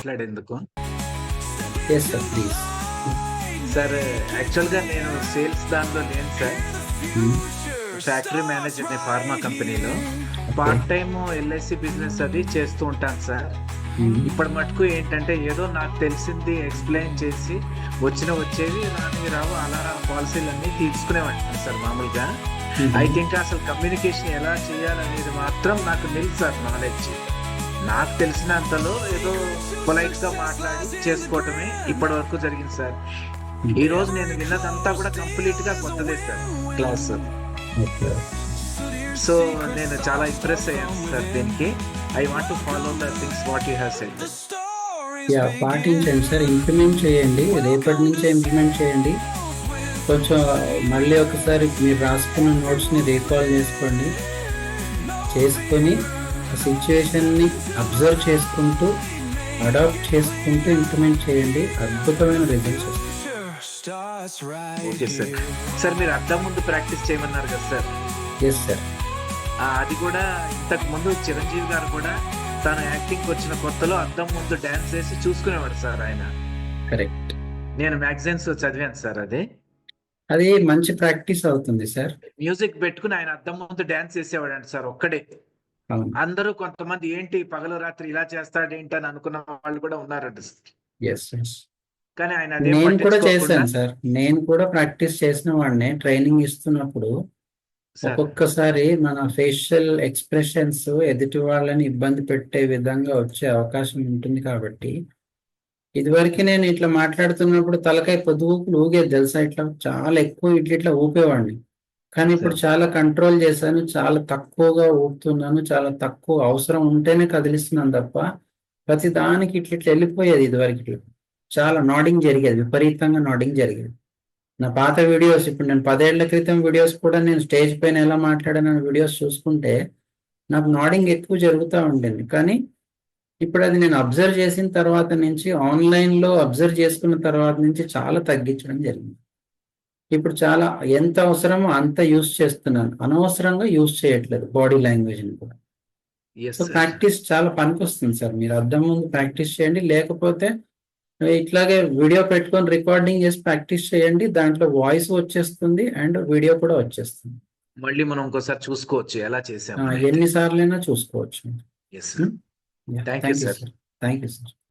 మాట్లాడేందుకు. Yes sir, please. Sir, యాక్చువల్‌గా నేను సేల్స్ దానిలో లేను సార్. ఫ్యాక్టరీ మేనేజర్‌ని ఫార్మా కంపెనీలో. పార్ట్ టైమ్ ఎల్ఐసి బిజినెస్ అది చేస్తూ ఉంటాను సార్. ఇప్పటి మటుకు ఏంటంటే ఏదో నాకు తెలిసింది ఎక్స్‌ప్లెయిన్ చేసి వచ్చేవి రానివి రావు అలా పాలసీలన్నీ తీసుకునేవాడిని సార్ మామూలుగా. అయితే ఇంకా అసలు కమ్యూనికేషన్ ఎలా చేయాలనేది మాత్రం నాకు నిల్ సార్ నాలెడ్జ్. నాకు తెలిసినంతలో ఏదో పొలైట్‌గా మాట్లాడి చేసుకోవటమే ఇప్పటి వరకు జరిగింది సార్. ఈ రోజు నేను విన్నదంతా కూడా కంప్లీట్‌గా కొత్తదే సార్ క్లాస్. సో నేను చాలా ఇంప్రెస్ అయ్యాను సార్ దీనికి. I want to follow the things what you have said. Yeah, పాటించండి సార్, ఇంప్లిమెంట్ చేయండి. రేపటి నుంచే ఇంప్లిమెంట్ చేయండి. కొంచెం మళ్ళీ ఒకసారి మీరు రాసుకున్న నోట్స్ని రీకాల్ చేసుకొని ఆ సిచ్యువేషన్ని అబ్జర్వ్ చేసుకుంటూ అడాప్ట్ చేసుకుంటూ ఇంప్లిమెంట్ చేయండి. అద్భుతమైన రిజల్ట్స్ వస్తాయి. Okay sir. సార్, మీరు అద్దం ముందు ప్రాక్టీస్ చేయమన్నారు కదా సార్. Yes sir. అది కూడా ఇంతకు ముందు చిరంజీవి గారు కూడా తను యాక్టింగ్ వచ్చిన కొత్తలో అద్దం ముందు డాన్స్ వేసి చూసుకునేవాడు సార్ ఆయన. కరెక్ట్. నేను మ్యాగజైన్స్ చదివాను సార్. అది మంచి ప్రాక్టీస్ అవుతుంది సార్. మ్యూజిక్ పెట్టుకుని ఆయన అద్దం ముందు డాన్స్ వేసేవాడంట సార్ ఒక్కడే. అవును. అందరూ కొంతమంది ఏంటి పగలు రాత్రి ఇలా చేస్తాడేంటి అని అనుకున్న వాళ్ళు కూడా ఉన్నారంట సార్. Yes yes. కానీ ఆయన నేను కూడా చేశాను సార్. నేను కూడా ప్రాక్టీస్ చేసిన వాడిని ట్రైనింగ్ ఇస్తున్నప్పుడు. ఒక్కొక్కసారి మన ఫేషియల్ ఎక్స్ప్రెషన్స్ ఎదుటి వాళ్ళని ఇబ్బంది పెట్టే విధంగా వచ్చే అవకాశం ఉంటుంది కాబట్టి ఇదివరకు నేను ఇట్లా మాట్లాడుతున్నప్పుడు తలకాయ పొద్దుగుకులు ఊగేది తెలుసా, ఇట్లా చాలా ఎక్కువ ఇట్లా ఊపేవాడిని. కానీ ఇప్పుడు చాలా కంట్రోల్ చేశాను, చాలా తక్కువగా ఊపుతున్నాను, చాలా తక్కువ అవసరం ఉంటేనే కదిలిస్తున్నాను తప్ప ప్రతి దానికి ఇట్లా వెళ్ళిపోయేది. ఇదివరకు ఇట్లా చాలా నాడింగ్ జరిగేది, విపరీతంగా నాడింగ్ జరిగేది. నా పాత వీడియోస్, ఇప్పుడు నేను 10 ఏళ్ల క్రితం వీడియోస్ కూడా నేను స్టేజ్ పైన ఎలా మాట్లాడాను వీడియోస్ చూసుకుంటే నాకు నాడింగ్ ఎక్కువ జరుగుతూ ఉంటుంది. కానీ ఇప్పుడు అది నేను అబ్జర్వ్ చేసిన తర్వాత నుంచి, ఆన్లైన్లో అబ్జర్వ్ చేసుకున్న తర్వాత నుంచి చాలా తగ్గించడం జరిగింది. ఇప్పుడు చాలా ఎంత అవసరమో అంత యూస్ చేస్తున్నాను, అనవసరంగా యూస్ చేయట్లేదు బాడీ లాంగ్వేజ్ని కూడా. సో ప్రాక్టీస్ చాలా పనికొస్తుంది సార్. మీరు అద్దం ముందు ప్రాక్టీస్ చేయండి, లేకపోతే ఇట్లాగే వీడియో పెట్టుకొని రికార్డింగ్ చేసి ప్రాక్టీస్ చేయండి. దాంట్లో వాయిస్ వచ్చేస్తుంది అండ్ వీడియో కూడా వచ్చేస్తుంది. మళ్ళీ మనం ఇంకోసారి చూసుకోవచ్చు ఎలా చేసాము. ఎన్నిసార్లైనా చూసుకోవచ్చు. Thank you sir. Thank you sir.